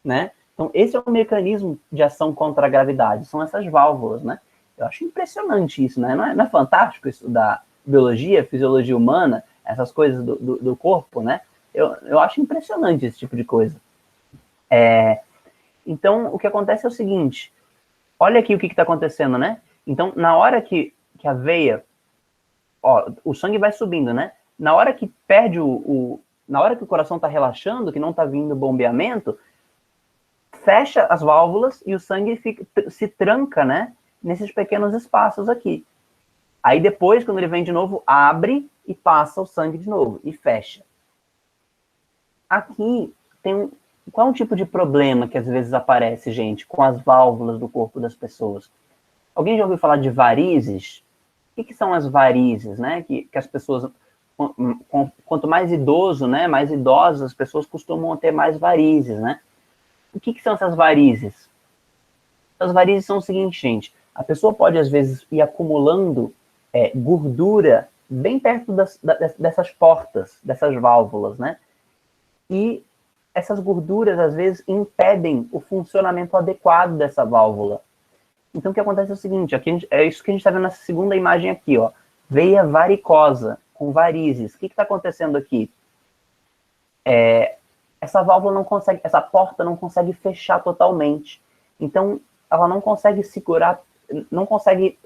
A: né? Então, esse é o mecanismo de ação contra a gravidade. São essas válvulas, né? Eu acho impressionante isso, né? Não é fantástico isso da biologia, fisiologia humana, essas coisas do corpo, né? Eu acho impressionante esse tipo de coisa. Então, o que acontece é o seguinte. Olha aqui o que está acontecendo, né? Então, na hora que a veia... Ó, o sangue vai subindo, né? Na hora que perde na hora que o coração está relaxando, que não está vindo bombeamento, fecha as válvulas e o sangue se tranca, né? Nesses pequenos espaços aqui. Aí depois, quando ele vem de novo, abre e passa o sangue de novo e fecha. Aqui tem qual é um tipo de problema que às vezes aparece, gente, com as válvulas do corpo das pessoas? Alguém já ouviu falar de varizes? O que são as varizes, né? Que as pessoas, quanto mais idoso, né, mais idosas, as pessoas costumam ter mais varizes, né? O que são essas varizes? As varizes são o seguinte, gente. A pessoa pode, às vezes, ir acumulando gordura bem perto dessas portas, dessas válvulas, né? E essas gorduras, às vezes, impedem o funcionamento adequado dessa válvula. Então, o que acontece é o seguinte, aqui, é isso que a gente está vendo nessa segunda imagem aqui, ó. Veia varicosa, com varizes. O que está acontecendo aqui? Essa válvula não consegue, essa porta não consegue fechar totalmente. Então, ela não consegue segurar, não consegue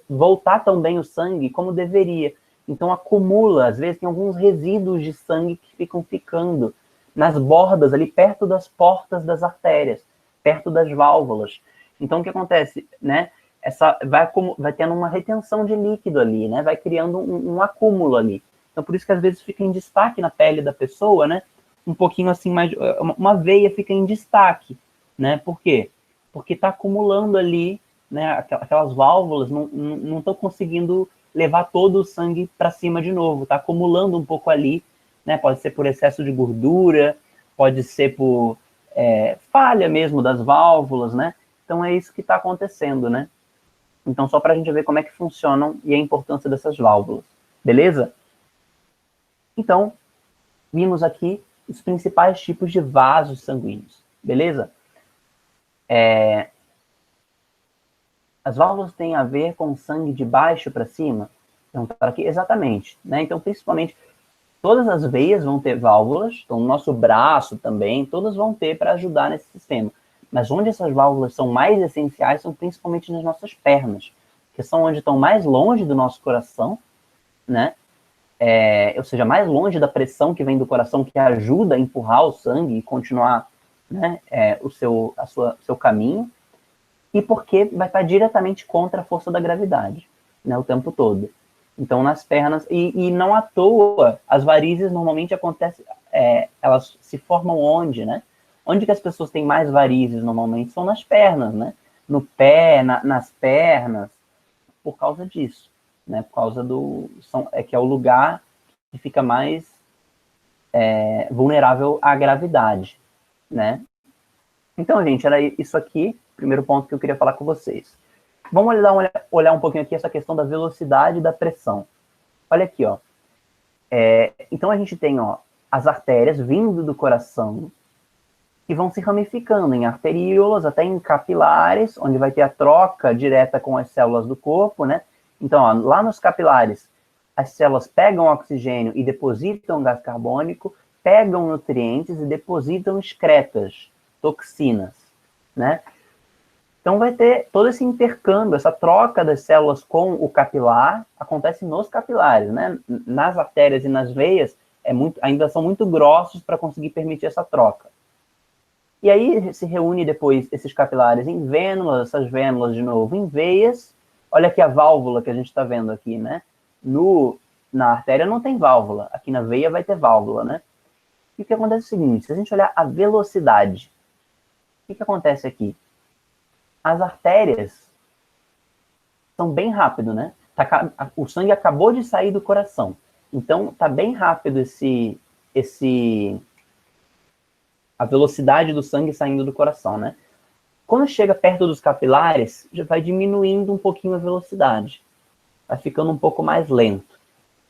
A: voltar tão bem o sangue como deveria. Então, acumula, às vezes, tem alguns resíduos de sangue que ficam ficando nas bordas, ali perto das portas das artérias, perto das válvulas. Então, o que acontece, né? Vai tendo uma retenção de líquido ali, né? Vai criando um acúmulo ali. Então, por isso que às vezes fica em destaque na pele da pessoa, né? Um pouquinho assim, mais, uma veia fica em destaque, né? Por quê? Porque está acumulando ali, né? Aquelas válvulas não estão conseguindo levar todo o sangue para cima de novo. Está acumulando um pouco ali, né? Pode ser por excesso de gordura, pode ser por falha mesmo das válvulas, né? Então é isso que está acontecendo, né? Então só para a gente ver como é que funcionam e a importância dessas válvulas, beleza? Então, vimos aqui os principais tipos de vasos sanguíneos, beleza? As válvulas têm a ver com sangue de baixo para cima? Então, tá aqui, exatamente, né? Então, principalmente, Todas as veias vão ter válvulas, então o nosso braço também, todas vão ter para ajudar nesse sistema. Mas onde essas válvulas são mais essenciais são principalmente nas nossas pernas, que são onde estão mais longe do nosso coração, né? Ou seja, mais longe da pressão que vem do coração, que ajuda a empurrar o sangue e continuar, né, o seu caminho, e porque vai estar diretamente contra a força da gravidade, né, o tempo todo. Então, nas pernas, e não à toa, as varizes normalmente acontecem, elas se formam onde, né? Onde que as pessoas têm mais varizes normalmente são nas pernas, né? No pé, nas pernas, por causa disso, né? Por causa que é o lugar que fica mais vulnerável à gravidade, né? Então, gente, era isso aqui, primeiro ponto que eu queria falar com vocês. Vamos olhar um pouquinho aqui essa questão da velocidade e da pressão. Olha aqui, ó. Então a gente tem, ó, as artérias vindo do coração que vão se ramificando em arteríolas, até em capilares, onde vai ter a troca direta com as células do corpo, né? Então, ó, lá nos capilares, as células pegam oxigênio e depositam gás carbônico, pegam nutrientes e depositam excretas, toxinas, né? Então vai ter todo esse intercâmbio, essa troca das células com o capilar, acontece nos capilares, né? Nas artérias e nas veias, ainda são muito grossos para conseguir permitir essa troca. E aí se reúne depois esses capilares em vênulas, essas vênulas de novo em veias. Olha aqui a válvula que a gente está vendo aqui, né? Na artéria não tem válvula, aqui na veia vai ter válvula, né? E o que acontece é o seguinte, se a gente olhar a velocidade, o que acontece aqui? As artérias são bem rápido, né? O sangue acabou de sair do coração. Então, tá bem rápido a velocidade do sangue saindo do coração, né? Quando chega perto dos capilares, já vai diminuindo um pouquinho a velocidade. Vai ficando um pouco mais lento.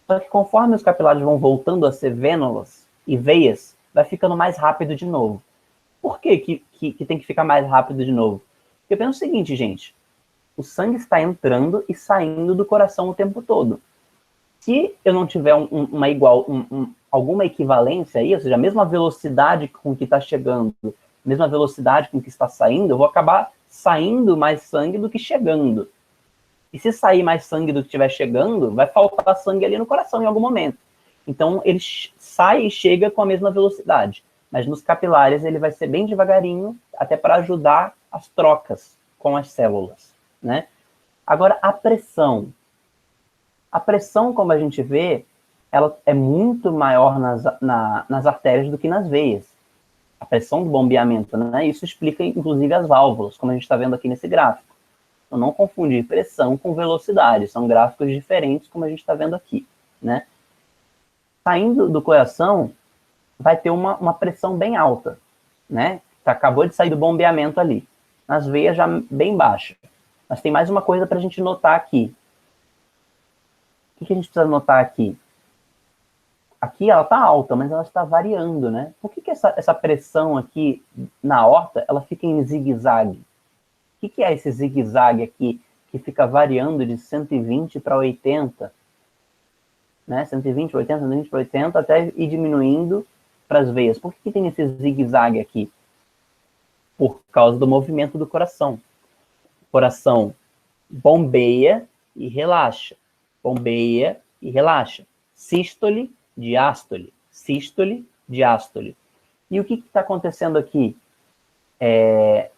A: Só que conforme os capilares vão voltando a ser vênulas e veias, vai ficando mais rápido de novo. Por que tem que ficar mais rápido de novo? Porque eu penso o seguinte, gente. O sangue está entrando e saindo do coração o tempo todo. Se eu não tiver alguma equivalência aí, ou seja, a mesma velocidade com que está chegando, a mesma velocidade com que está saindo, eu vou acabar saindo mais sangue do que chegando. E se sair mais sangue do que estiver chegando, vai faltar sangue ali no coração em algum momento. Então, ele sai e chega com a mesma velocidade. Mas nos capilares ele vai ser bem devagarinho, até para ajudar as trocas com as células, né? Agora, a pressão. A pressão, como a gente vê, ela é muito maior nas artérias do que nas veias. A pressão do bombeamento, né? Isso explica, inclusive, as válvulas, como a gente está vendo aqui nesse gráfico. Então, não confundir pressão com velocidade. São gráficos diferentes, como a gente está vendo aqui, né? Saindo do coração, vai ter uma pressão bem alta, né? Acabou de sair do bombeamento ali. Nas veias já bem baixa. Mas tem mais uma coisa para a gente notar aqui. O que a gente precisa notar aqui? Aqui ela está alta, mas ela está variando, né? Por que essa pressão aqui na aorta, ela fica em zigue-zague? O que é esse zigue-zague aqui, que fica variando de 120 para 80? Né? 120, 80, 120 para 80, até ir diminuindo para as veias. Por que tem esse zigue-zague aqui? Por causa do movimento do coração. O coração bombeia e relaxa. Bombeia e relaxa. Sístole, diástole. Sístole, diástole. E o que está acontecendo aqui? É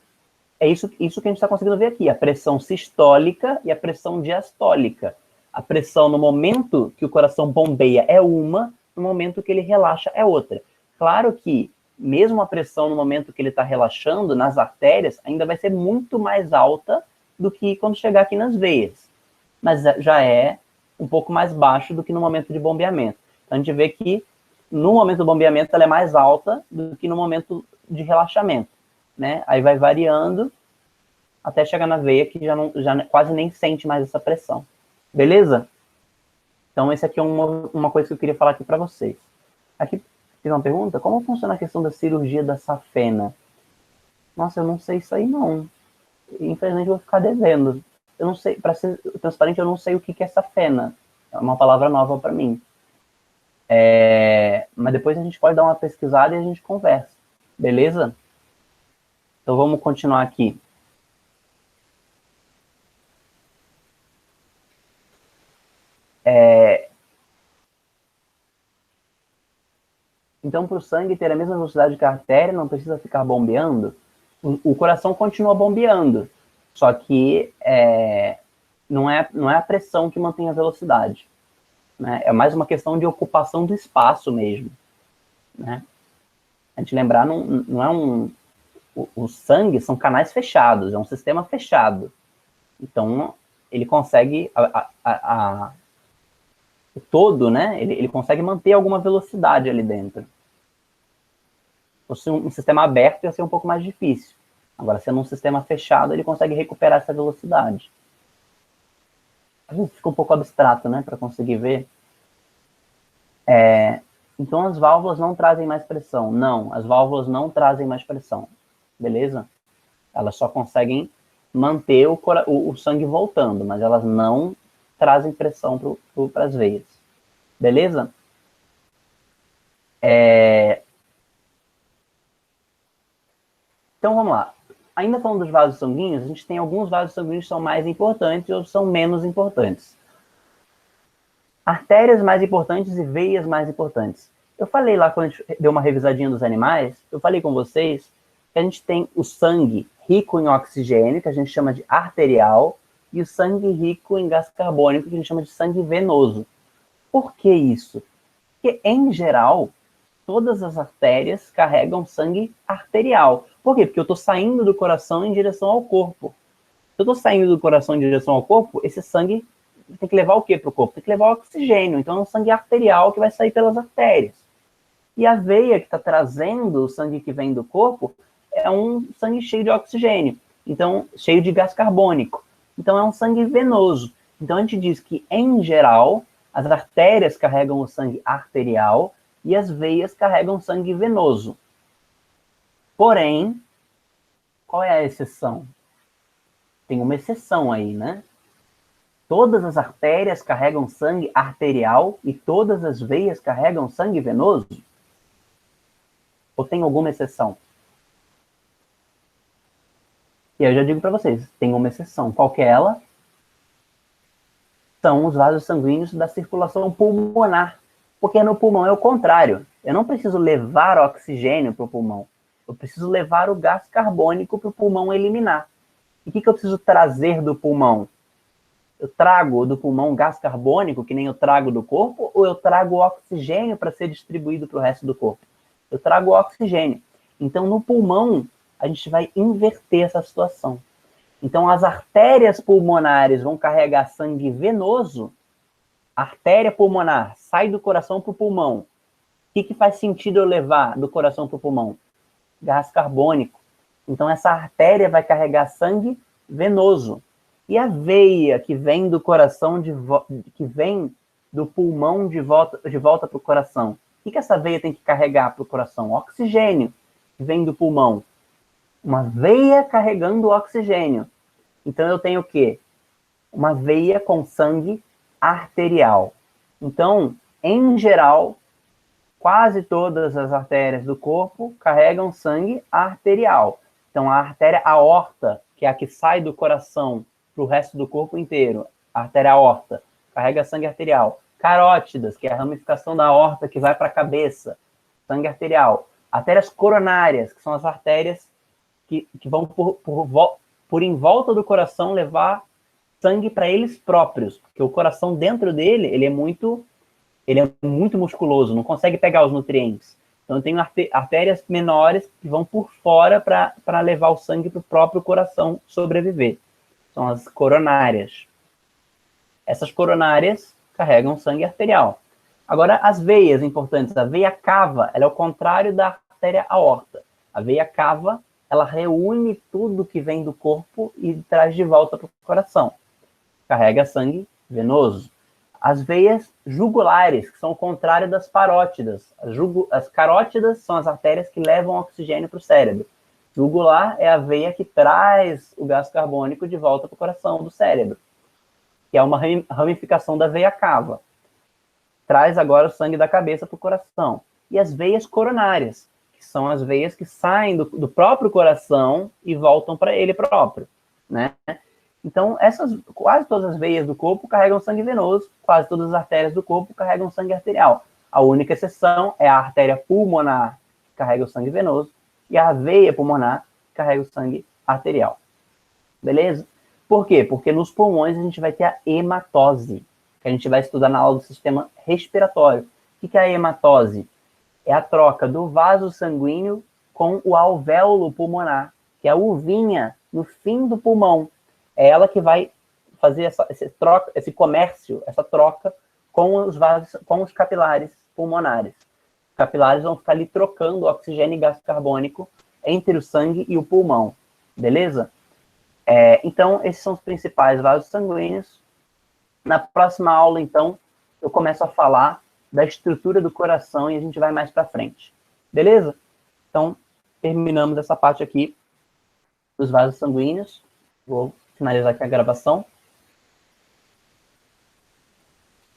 A: isso que a gente está conseguindo ver aqui. A pressão sistólica e a pressão diastólica. A pressão no momento que o coração bombeia é uma, no momento que ele relaxa é outra. Claro que mesmo a pressão no momento que ele está relaxando, nas artérias, ainda vai ser muito mais alta do que quando chegar aqui nas veias. Mas já é um pouco mais baixo do que no momento de bombeamento. Então a gente vê que no momento do bombeamento ela é mais alta do que no momento de relaxamento, né? Aí vai variando até chegar na veia que já quase nem sente mais essa pressão. Beleza? Então esse aqui é uma coisa que eu queria falar aqui para vocês. Aqui fiz uma pergunta, como funciona a questão da cirurgia da safena? Nossa, eu não sei isso aí não. Infelizmente eu vou ficar devendo. Eu não sei, para ser transparente, eu não sei o que é safena. É uma palavra nova para mim. Mas depois a gente pode dar uma pesquisada e a gente conversa, beleza? Então vamos continuar aqui. Então, para o sangue ter a mesma velocidade que a artéria, não precisa ficar bombeando, o coração continua bombeando, só que não é a pressão que mantém a velocidade, né? É mais uma questão de ocupação do espaço mesmo, né? A gente lembrar, não é o sangue são canais fechados, é um sistema fechado. Então, ele consegue, o todo, né? Ele consegue manter alguma velocidade ali dentro. Se fosse um sistema aberto, ia ser um pouco mais difícil. Agora, sendo um sistema fechado, ele consegue recuperar essa velocidade. Às vezes fica um pouco abstrato, né? Para conseguir ver. Então, as válvulas não trazem mais pressão. Não, as válvulas não trazem mais pressão. Beleza? Elas só conseguem manter o sangue voltando, mas elas não trazem pressão para as veias. Beleza? Então, vamos lá. Ainda falando dos vasos sanguíneos, a gente tem alguns vasos sanguíneos que são mais importantes e outros são menos importantes. Artérias mais importantes e veias mais importantes. Eu falei lá, quando a gente deu uma revisadinha dos animais, eu falei com vocês que a gente tem o sangue rico em oxigênio, que a gente chama de arterial, e o sangue rico em gás carbônico, que a gente chama de sangue venoso. Por que isso? Porque, em geral, todas as artérias carregam sangue arterial. Por quê? Porque eu estou saindo do coração em direção ao corpo. Se eu estou saindo do coração em direção ao corpo, esse sangue tem que levar o quê para o corpo? Tem que levar o oxigênio. Então é um sangue arterial que vai sair pelas artérias. E a veia que está trazendo o sangue que vem do corpo é um sangue cheio de oxigênio. Então, cheio de gás carbônico. Então é um sangue venoso. Então a gente diz que, em geral, as artérias carregam o sangue arterial e as veias carregam sangue venoso. Porém, qual é a exceção? Tem uma exceção aí, né? Todas as artérias carregam sangue arterial e todas as veias carregam sangue venoso? Ou tem alguma exceção? E eu já digo para vocês, tem uma exceção. Qual que é ela? São os vasos sanguíneos da circulação pulmonar. Porque no pulmão é o contrário. Eu não preciso levar oxigênio para o pulmão. Eu preciso levar o gás carbônico para o pulmão eliminar. E o que eu preciso trazer do pulmão? Eu trago do pulmão gás carbônico, que nem eu trago do corpo, ou eu trago oxigênio para ser distribuído para o resto do corpo? Eu trago oxigênio. Então, no pulmão, a gente vai inverter essa situação. Então, as artérias pulmonares vão carregar sangue venoso. A artéria pulmonar sai do coração para o pulmão. O que faz sentido eu levar do coração para o pulmão? Gás carbônico. Então, essa artéria vai carregar sangue venoso. E a veia que vem do coração, que vem do pulmão de volta para o coração? O que essa veia tem que carregar para o coração? Oxigênio, que vem do pulmão. Uma veia carregando oxigênio. Então, eu tenho o quê? Uma veia com sangue arterial. Então, em geral, quase todas as artérias do corpo carregam sangue arterial. Então, a artéria aorta, que é a que sai do coração para o resto do corpo inteiro, a artéria aorta, carrega sangue arterial. Carótidas, que é a ramificação da aorta que vai para a cabeça, sangue arterial. Artérias coronárias, que são as artérias que vão por em volta do coração levar sangue para eles próprios, porque o coração dentro dele, ele é muito musculoso, não consegue pegar os nutrientes. Então, eu tenho artérias menores que vão por fora para levar o sangue para o próprio coração sobreviver. São as coronárias. Essas coronárias carregam sangue arterial. Agora, as veias importantes. A veia cava, ela é o contrário da artéria aorta. A veia cava, ela reúne tudo que vem do corpo e traz de volta para o coração. Carrega sangue venoso. As veias jugulares, que são o contrário das parótidas. As carótidas são as artérias que levam oxigênio para o cérebro. Jugular é a veia que traz o gás carbônico de volta para o coração do cérebro, que é uma ramificação da veia cava. traz agora o sangue da cabeça para o coração. E as veias coronárias, que são as veias que saem do próprio coração e voltam para ele próprio, né? Então, quase todas as veias do corpo carregam sangue venoso, quase todas as artérias do corpo carregam sangue arterial. A única exceção é a artéria pulmonar, que carrega o sangue venoso, e a veia pulmonar, que carrega o sangue arterial. Beleza? Por quê? Porque nos pulmões a gente vai ter a hematose, que a gente vai estudar na aula do sistema respiratório. O que é a hematose? É a troca do vaso sanguíneo com o alvéolo pulmonar, que é a uvinha no fim do pulmão. É ela que vai fazer esse comércio, essa troca com os vasos, com os capilares pulmonares. Os capilares vão ficar ali trocando oxigênio e gás carbônico entre o sangue e o pulmão. Beleza? Então, esses são os principais vasos sanguíneos. Na próxima aula, então, eu começo a falar da estrutura do coração e a gente vai mais para frente. Beleza? Então, terminamos essa parte aqui dos vasos sanguíneos. Vou finalizar aqui a gravação.